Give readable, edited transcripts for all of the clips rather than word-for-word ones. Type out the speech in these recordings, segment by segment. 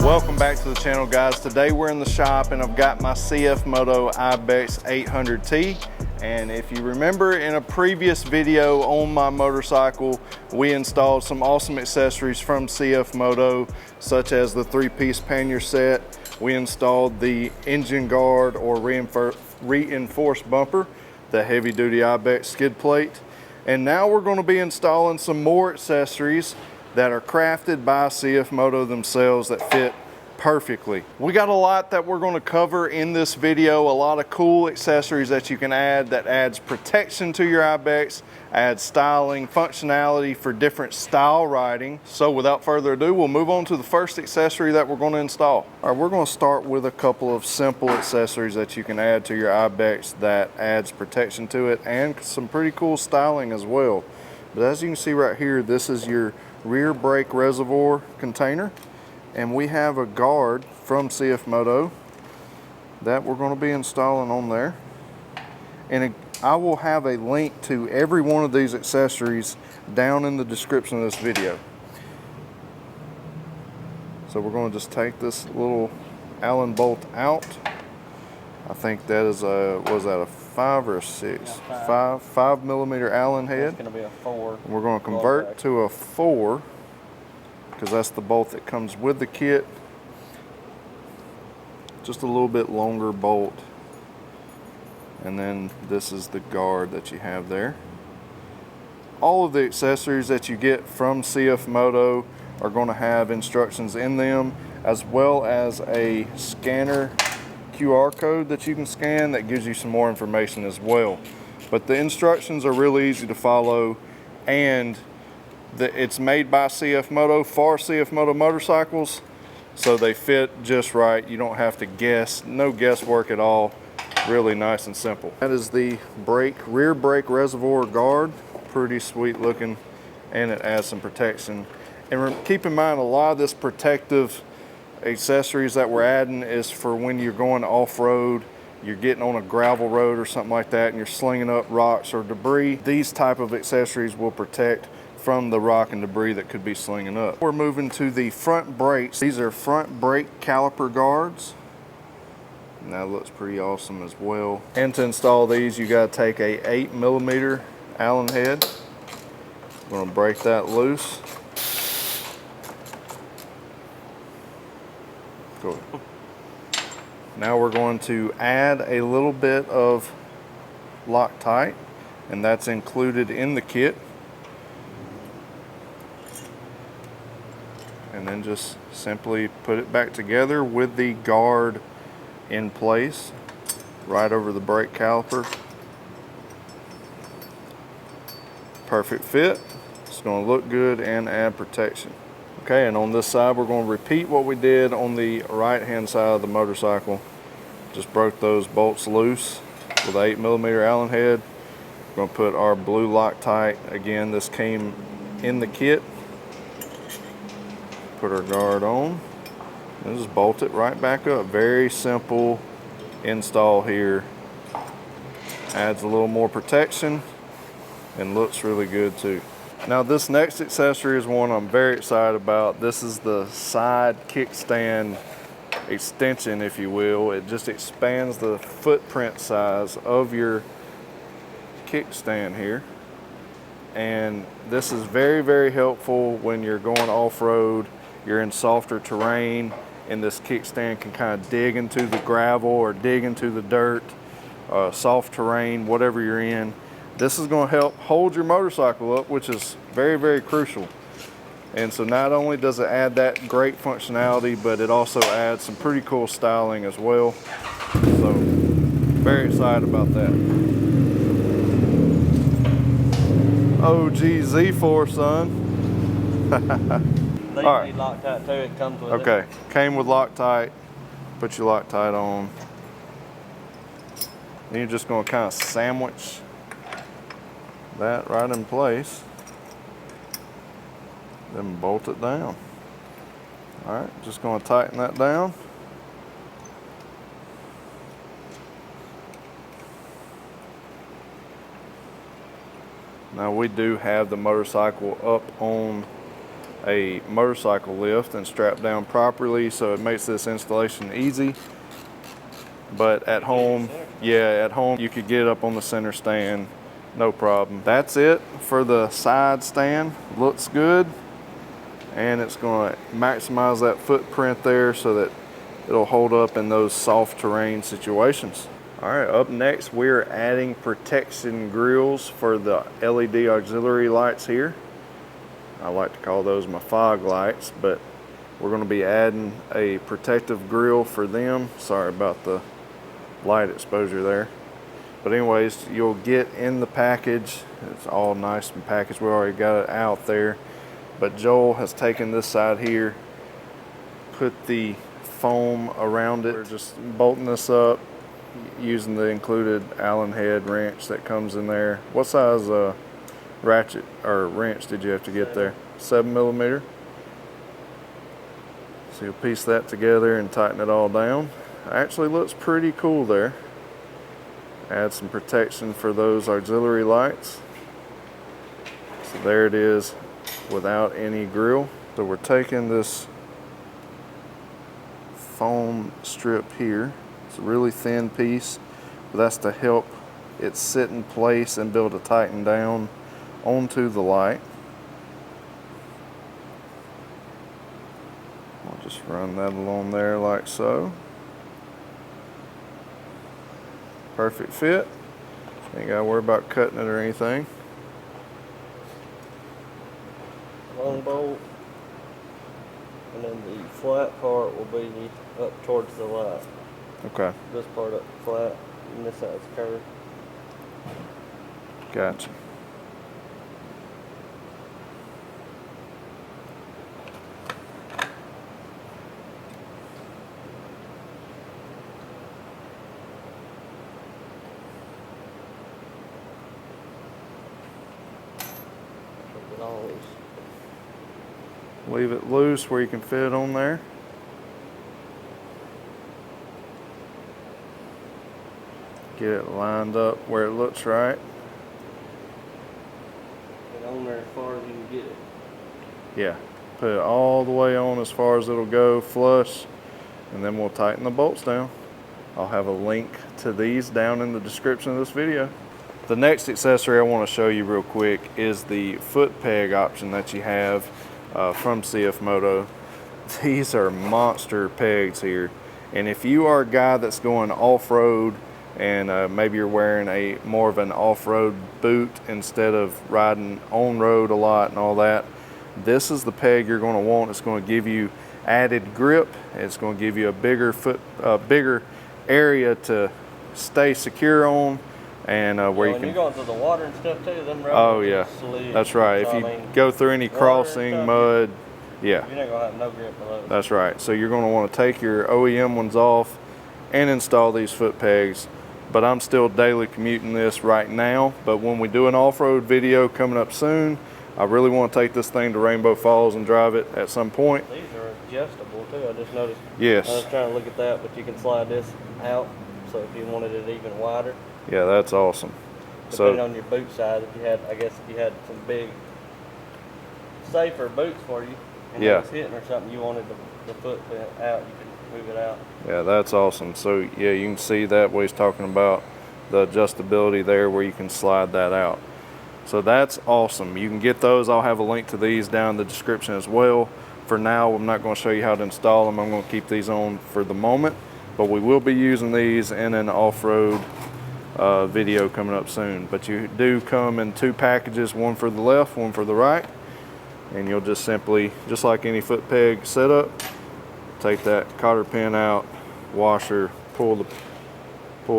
Welcome back to the channel, guys. Today we're in the shop and I've got my CFMOTO IBEX 800T. And if you remember in a previous video on my motorcycle, we installed some awesome accessories from CFMOTO, such as the 3-piece pannier set. We installed the engine guard or reinforced bumper, the heavy duty IBEX skid plate. And now we're going to be installing some more accessories that are crafted by CFMOTO themselves that fit perfectly. We got a lot that we're going to cover in this video, a lot of cool accessories that you can add that adds protection to your IBEX, adds styling, functionality for different style riding. So without further ado, we'll move on to the first accessory that we're going to install. All right, we're going to start with a couple of simple accessories that you can add to your IBEX that adds protection to it and some pretty cool styling as well. But as you can see right here, this is your rear brake reservoir container. And we have a guard from CFMOTO that we're going to be installing on there. And I will have a link to every one of these accessories down in the description of this video. So we're going to just take this little Allen bolt out. I think that is a, was that a 5 or a 6? Yeah, 5 millimeter Allen head. It's going to be a 4. We're going to convert to a 4. Because that's the bolt that comes with the kit. Just a little bit longer bolt. And then this is the guard that you have there. All of the accessories that you get from CFMOTO are going to have instructions in them, as well as a scanner QR code that you can scan that gives you some more information as well. But the instructions are really easy to follow, and it's made by CFMOTO for CFMOTO motorcycles, so they fit just right. You don't have to guess, no guesswork at all. Really nice and simple. That is the rear brake reservoir guard. Pretty sweet looking, and it adds some protection. And keep in mind, a lot of this protective accessories that we're adding is for when you're going off-road, you're getting on a gravel road or something like that, and you're slinging up rocks or debris. These type of accessories will protect from the rock and debris that could be slinging up. We're moving to the front brakes. These are front brake caliper guards. And that looks pretty awesome as well. And to install these, you got to take a 8 millimeter Allen head. We're going to break that loose. Cool. Now we're going to add a little bit of Loctite, and that's included in the kit. And then just simply put it back together with the guard in place right over the brake caliper. Perfect fit. It's going to look good and add protection. Okay, and on this side we're going to repeat what we did on the right hand side of the motorcycle. Just broke those bolts loose with an 8 millimeter Allen head. We're going to put our blue Loctite. Again, this came in the kit. Put our guard on and just bolt it right back up. Very simple install here. Adds a little more protection and looks really good too. Now this next accessory is one I'm very excited about. This is the side kickstand extension, if you will. It just expands the footprint size of your kickstand here. And this is very, very helpful when you're going off-road. You're in softer terrain, and this kickstand can kind of dig into the gravel or dig into the dirt, soft terrain, whatever you're in. This is going to help hold your motorcycle up, which is very, very crucial. And so not only does it add that great functionality, but it also adds some pretty cool styling as well. So very excited about that. OG Z4, son. These need Loctite too. It comes with it. Okay, came with Loctite. Put your Loctite on. Then you're just going to kind of sandwich that right in place. Then bolt it down. All right, just going to tighten that down. Now we do have the motorcycle up on a motorcycle lift and strapped down properly, so it makes this installation easy. But at home, yeah, at home you could get up on the center stand, no problem. That's it for the side stand. Looks good, and it's going to maximize that footprint there so that it'll hold up in those soft terrain situations. All right, up next we're adding protection grills for the LED auxiliary lights here. I like to call those my fog lights, but we're going to be adding a protective grill for them. Sorry about the light exposure there. But anyways, you'll get in the package. It's all nice and packaged. We already got it out there. But Joel has taken this side here, put the foam around it. We're just bolting this up using the included Allen head wrench that comes in there. What size ratchet or wrench did you have to get there? 7mm. So you'll piece that together and tighten it all down. Actually looks pretty cool there. Add some protection for those auxiliary lights. So there it is without any grill. So we're taking this foam strip here. It's a really thin piece, but that's to help it sit in place and be able to tighten down onto the light. I'll just run that along there like so. Perfect fit. Ain't gotta worry about cutting it or anything. Long bolt, and then the flat part will be up towards the light. Okay. This part up flat, and this side's curved. Gotcha. Leave it loose where you can fit it on there. Get it lined up where it looks right. And on there as far as you can get it. Yeah, put it all the way on as far as it'll go, flush, and then we'll tighten the bolts down. I'll have a link to these down in the description of this video. The next accessory I want to show you real quick is the foot peg option that you have from CFMOTO. These are monster pegs here, and if you are a guy that's going off-road and maybe you're wearing a more of an off-road boot instead of riding on-road a lot and all that, this is the peg you're going to want. It's going to give you added grip. It's going to give you a bigger bigger area to stay secure on, and where you can. When you're going through the water and stuff too, them rubbers. Oh yeah, slid. that's right. So, if you go through any crossing, stuff, mud, yeah, you're not gonna have no grip for those. that's right. So you're going to want to take your OEM ones off and install these foot pegs. But I'm still daily commuting this right now. But when we do an off-road video coming up soon, I really want to take this thing to Rainbow Falls and drive it at some point. These are adjustable too. I just noticed. Yes. I was trying to look at that, but you can slide this out. So if you wanted it even wider. Yeah, that's awesome. Depending on your boot size, if you had, I guess, if you had some big, safer boots for you, and it was hitting or something, you wanted the foot out, you can move it out. Yeah, that's awesome. So yeah, you can see that what he's talking about, the adjustability there where you can slide that out. So that's awesome. You can get those. I'll have a link to these down in the description as well. For now, I'm not going to show you how to install them. I'm going to keep these on for the moment, but we will be using these in an off-road video coming up soon. But you do come in two packages, one for the left, one for the right, and you'll just simply, just like any foot peg setup, take that cotter pin out, washer, pull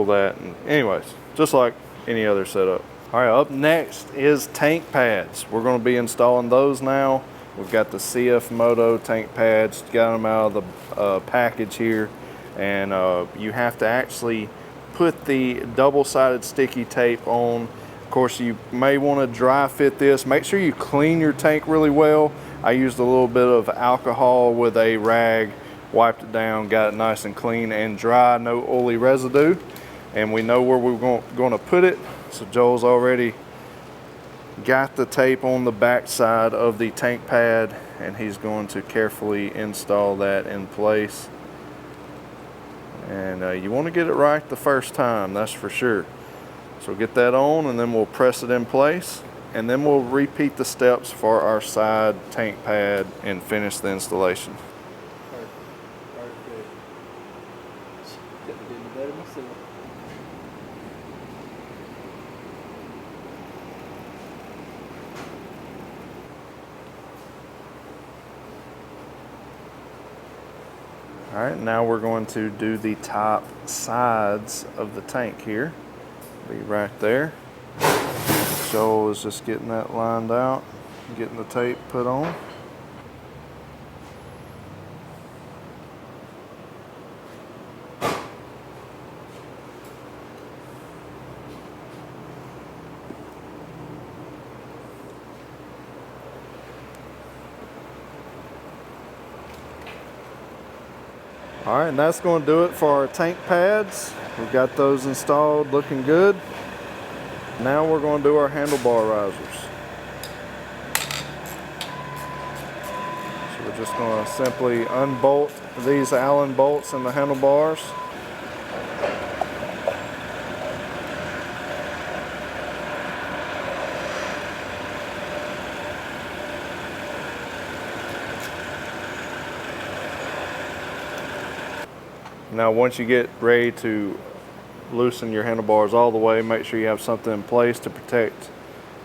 that, and anyways, just like any other setup. All right, up next is tank pads. We're going to be installing those now. We've got the CFMOTO tank pads, got them out of the package here, and you have to actually put the double-sided sticky tape on. Of course, you may want to dry fit this. Make sure you clean your tank really well. I used a little bit of alcohol with a rag, wiped it down, got it nice and clean and dry, no oily residue. And we know where we're going to put it. So Joel's already got the tape on the back side of the tank pad, and he's going to carefully install that in place. And you want to get it right the first time, that's for sure. So get that on, and then we'll press it in place, and then we'll repeat the steps for our side tank pad and finish the installation. Perfect. Couldn't do any better myself. All right, now we're going to do the top sides of the tank here. Be right there. Joel is just getting that lined out, getting the tape put on. All right, and that's going to do it for our tank pads. We've got those installed, looking good. Now we're going to do our handlebar risers. So we're just going to simply unbolt these Allen bolts in the handlebars. Now once you get ready to loosen your handlebars all the way, make sure you have something in place to protect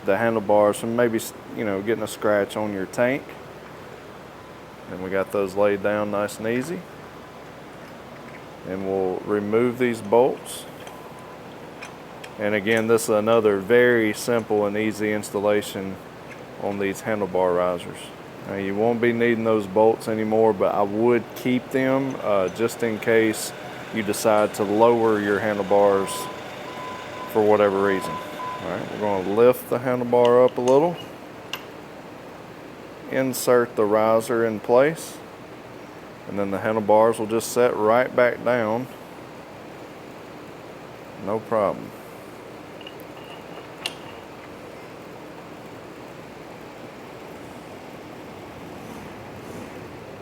the handlebars from maybe, you know, getting a scratch on your tank. And we got those laid down nice and easy. And we'll remove these bolts. And again, this is another very simple and easy installation on these handlebar risers. Now, you won't be needing those bolts anymore, but I would keep them just in case you decide to lower your handlebars for whatever reason. All right, we're going to lift the handlebar up a little, insert the riser in place, and then the handlebars will just set right back down. No problem.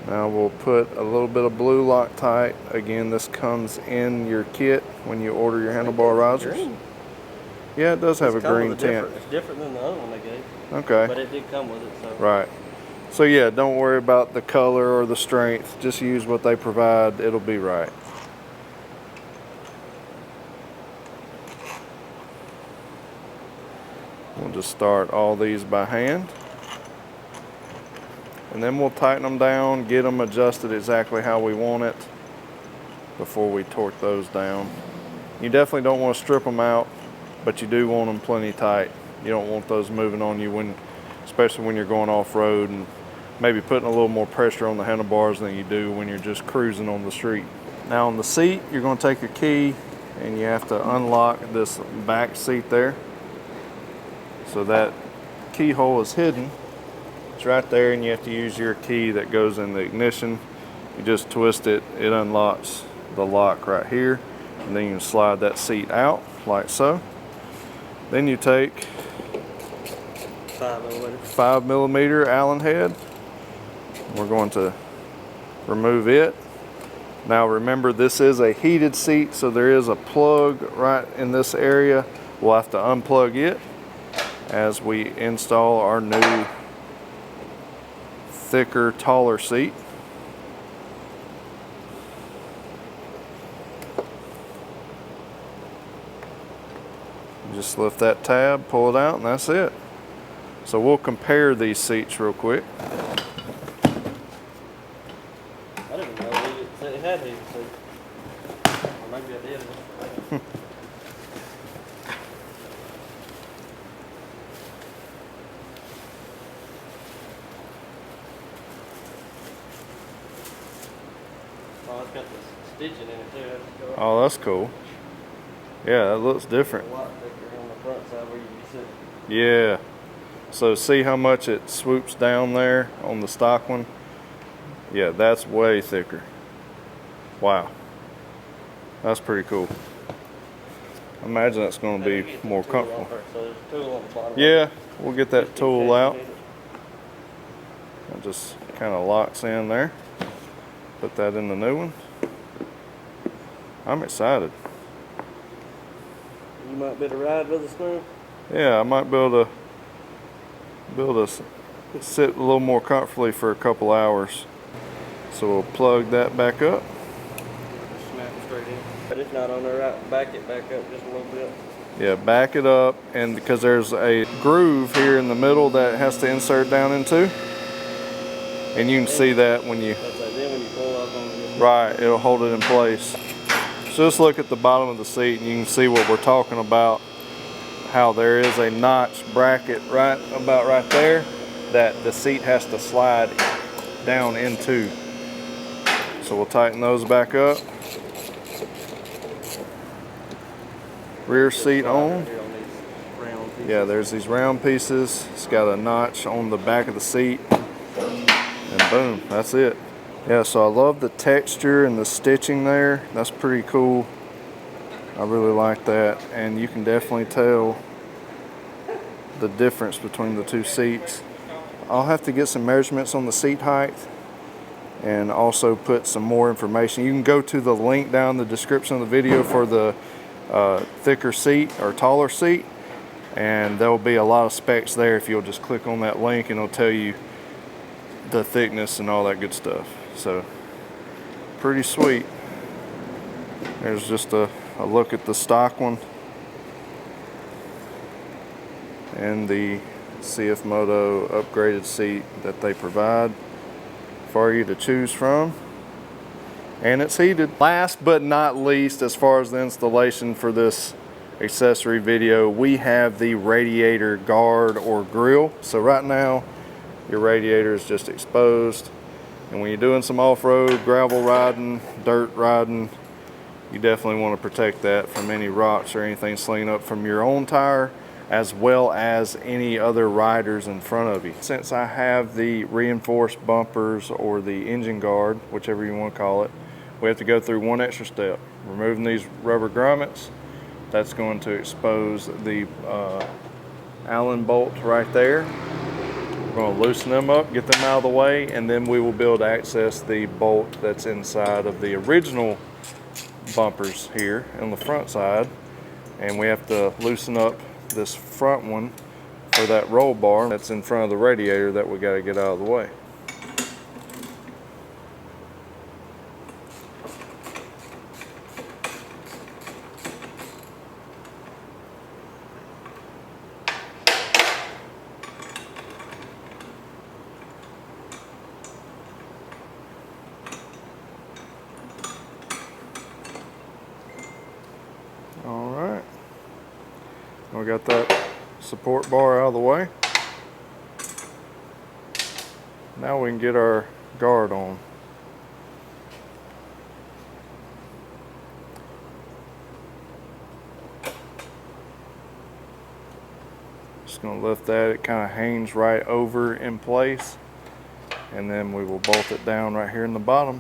Now we'll put a little bit of blue Loctite. Again, this comes in your kit when you order your handlebar risers. Green. Yeah, it does have a green tint. It's different than the other one they gave. Okay. But it did come with it, so. Right. So yeah, don't worry about the color or the strength. Just use what they provide. It'll be right. We'll just start all these by hand. And then we'll tighten them down, get them adjusted exactly how we want it before we torque those down. You definitely don't want to strip them out, but you do want them plenty tight. You don't want those moving on you, especially when you're going off-road and maybe putting a little more pressure on the handlebars than you do when you're just cruising on the street. Now on the seat, you're going to take your key and you have to unlock this back seat there. So that keyhole is hidden. It's right there, and you have to use your key that goes in the ignition. You just twist it, it unlocks the lock right here, and then you can slide that seat out like so. Then you take 5mm Allen head. We're going to remove it. Now remember, this is a heated seat, so there is a plug right in this area. We'll have to unplug it as we install our new thicker, taller seat. Just lift that tab, pull it out, and that's it. So we'll compare these seats real quick. I didn't know it had heated seats. Or maybe I did. Oh, it's got the stitching in it too. Oh, that's cool. Yeah, that looks different. A lot thicker on the front side where you sit. Yeah. So see how much it swoops down there on the stock one? Yeah, that's way thicker. Wow. That's pretty cool. I imagine that's going to be more comfortable. So there's a tool on the bottom. Yeah, we'll get that tool out. It just kind of locks in there. Put that in the new one. I'm excited. You might be able to ride with a screw. Yeah, I might be able to sit a little more comfortably for a couple hours. So we'll plug that back up. Just snap it straight in. But it's not on there right, back it back up just a little bit. Yeah, back it up, and because there's a groove here in the middle that it has to insert down into. And you can see that when you... That's like then when you pull up on it. Right, it'll hold it in place. So just look at the bottom of the seat and you can see what we're talking about. How there is a notch bracket right about right there that the seat has to slide down into. So we'll tighten those back up. Rear seat on. Yeah, there's these round pieces. It's got a notch on the back of the seat. And boom, that's it. Yeah, so I love the texture and the stitching there. That's pretty cool. I really like that. And you can definitely tell the difference between the two seats. I'll have to get some measurements on the seat height and also put some more information. You can go to the link down in the description of the video for the thicker seat or taller seat, and there will be a lot of specs there. If you'll just click on that link, and it'll tell you the thickness and all that good stuff. So pretty sweet. There's just a look at the stock one and the CFMOTO upgraded seat that they provide for you to choose from. And it's heated. Last but not least, as far as the installation for this accessory video, we have the Radiator Guard or grill. So right now your radiator is just exposed, and when you're doing some off-road, gravel riding, dirt riding, you definitely want to protect that from any rocks or anything slinging up from your own tire, as well as any other riders in front of you. Since I have the reinforced bumpers or the engine guard, whichever you want to call it, we have to go through one extra step. Removing these rubber grommets, that's going to expose the Allen bolt right there. We're going to loosen them up, get them out of the way, and then we will be able to access the bolt that's inside of the original bumpers here on the front side. And we have to loosen up this front one for that roll bar that's in front of the radiator that we got to get out of the way. All right, we got that support bar out of the way. Now we can get our guard on. Just gonna lift that, it kind of hangs right over in place, and then we will bolt it down right here in the bottom.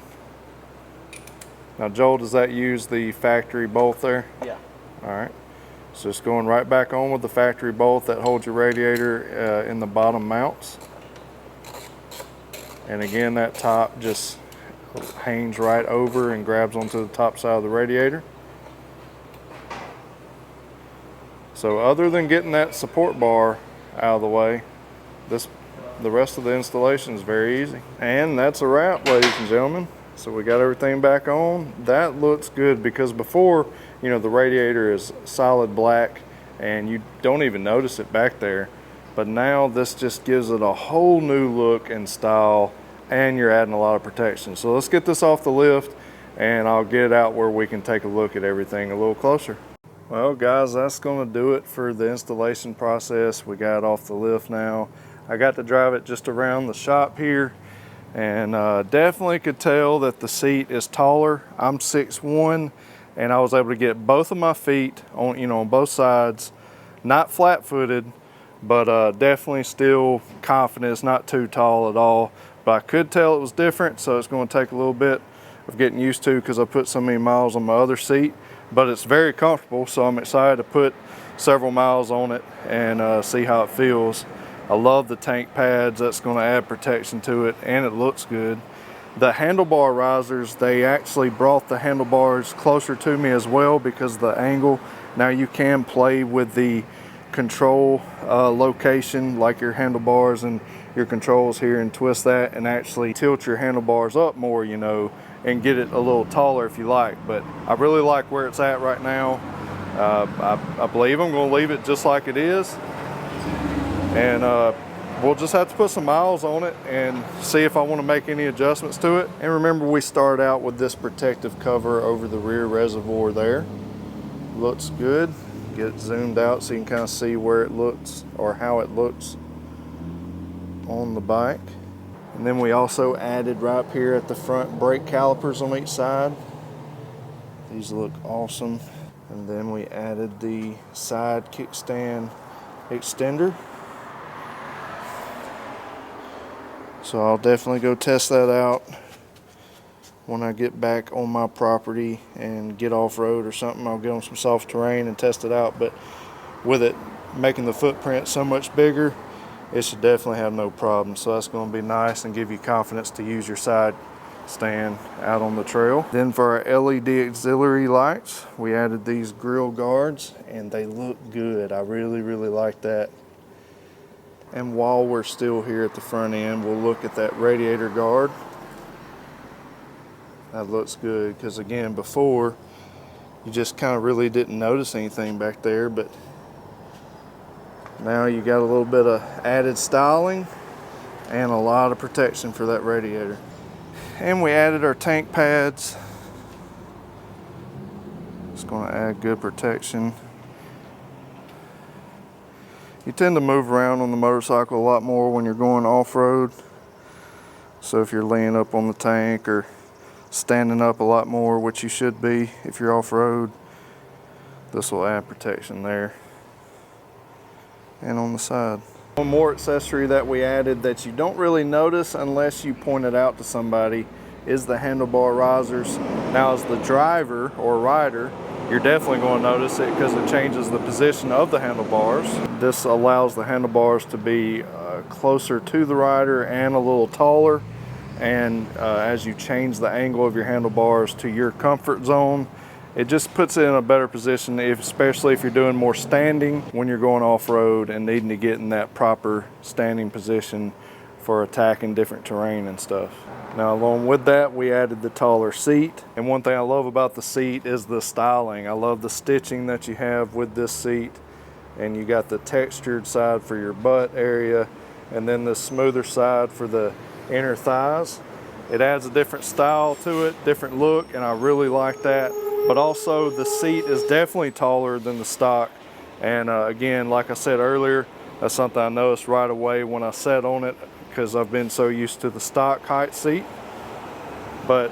Now Joel, does that use the factory bolt there? Yeah. All right, so it's going right back on with the factory bolt that holds your radiator in the bottom mounts. And again, that top just hangs right over and grabs onto the top side of the radiator. So other than getting that support bar out of the way, the rest of the installation is very easy. And that's a wrap, ladies and gentlemen. So we got everything back on. That looks good, because before, you know, the radiator is solid black and you don't even notice it back there. But now this just gives it a whole new look and style, and you're adding a lot of protection. So let's get this off the lift and I'll get it out where we can take a look at everything a little closer. Well guys, that's gonna do it for the installation process. We got it off the lift now. I got to drive it just around the shop here, and definitely could tell that the seat is taller. I'm 6'1", and I was able to get both of my feet on, you know, on both sides, not flat-footed, but definitely still confident. It's not too tall at all, but I could tell it was different, so it's going to take a little bit of getting used to, because I put so many miles on my other seat. But it's very comfortable, so I'm excited to put several miles on it and see how it feels. I love the tank pads. That's going to add protection to it, and it looks good. The handlebar risers, they actually brought the handlebars closer to me as well because of the angle. Now you can play with the control location, like your handlebars and your controls here, and twist that and actually tilt your handlebars up more, you know, and get it a little taller if you like. But I really like where it's at right now. I believe I'm going to leave it just like it is, and we'll just have to put some miles on it and see if I want to make any adjustments to it. And remember, we start out with this protective cover over the rear reservoir there. Looks good. Get it zoomed out so you can kind of see where it looks, or how it looks on the bike. And then we also added right up here at the front brake calipers on each side. These look awesome. And then we added the side kickstand extender. So I'll definitely go test that out when I get back on my property and get off-road or something. I'll get on some soft terrain and test it out. But with it making the footprint so much bigger, it should definitely have no problem. So that's going to be nice and give you confidence to use your side stand out on the trail. Then for our LED auxiliary lights, we added these grill guards, and they look good. I really like that. And while we're still here at the front end, we'll look at that radiator guard. That looks good, because again, before you just kind of really didn't notice anything back there, but now you got a little bit of added styling and a lot of protection for that radiator. And we added our tank pads. It's going to add good protection. You tend to move around on the motorcycle a lot more when you're going off-road. So if you're laying up on the tank or standing up a lot more, which you should be if you're off-road, this will add protection there and on the side. One more accessory that we added that you don't really notice unless you point it out to somebody is the handlebar risers. Now as the driver or rider, you're definitely going to notice it because it changes the position of the handlebars. This allows the handlebars to be closer to the rider and a little taller. And as you change the angle of your handlebars to your comfort zone, it just puts it in a better position, especially if you're doing more standing when you're going off-road and needing to get in that proper standing position for attacking different terrain and stuff. Now along with that, we added the taller seat. And one thing I love about the seat is the styling. I love the stitching that you have with this seat. And you got the textured side for your butt area, and then the smoother side for the inner thighs. It adds a different style to it, different look, and I really like that. But also the seat is definitely taller than the stock. And again, like I said earlier, that's something I noticed right away when I sat on it, because I've been so used to the stock height seat. But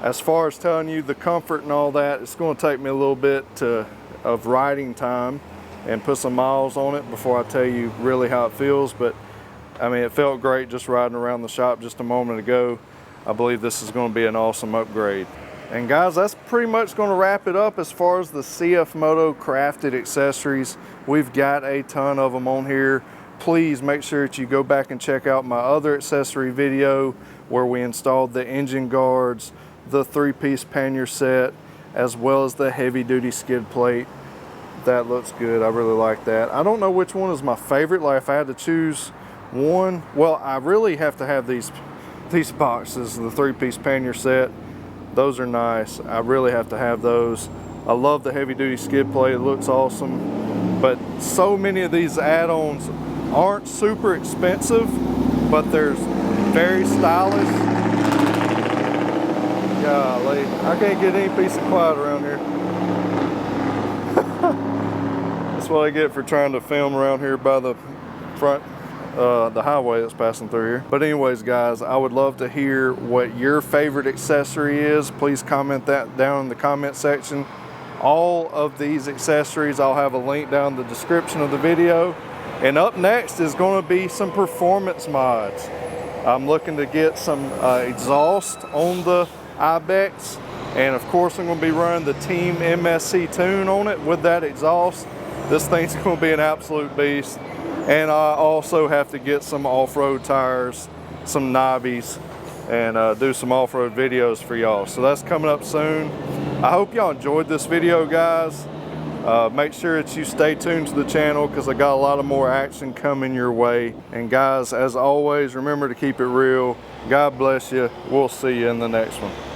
as far as telling you the comfort and all that, it's going to take me a little bit of riding time and put some miles on it before I tell you really how it feels. But I mean, it felt great just riding around the shop just a moment ago. I believe this is going to be an awesome upgrade. And guys, that's pretty much going to wrap it up as far as the CFMOTO Crafted Accessories. We've got a ton of them on here. Please make sure that you go back and check out my other accessory video where we installed the engine guards, the 3-piece pannier set, as well as the heavy-duty skid plate. That looks good. I really like that. I don't know which one is my favorite. Like if I had to choose one, well, I really have to have these boxes, the 3-piece pannier set. Those are nice. I really have to have those. I love the heavy-duty skid plate. It looks awesome. But so many of these add-ons aren't super expensive, but they're very stylish. Golly, I can't get any peace of quiet around here. That's what I get for trying to film around here by the front, the highway that's passing through here. But anyways, guys, I would love to hear what your favorite accessory is. Please comment that down in the comment section. All of these accessories, I'll have a link down in the description of the video. And up next is going to be some performance mods. I'm looking to get some exhaust on the IBEX, and of course I'm going to be running the Team MSC tune on it with that exhaust. This thing's going to be an absolute beast. And I also have to get some off-road tires, some knobbies, and do some off-road videos for y'all. So that's coming up soon. I hope y'all enjoyed this video, guys. Make sure that you stay tuned to the channel because I got a lot of more action coming your way. And guys, as always, remember to keep it real. God bless you. We'll see you in the next one.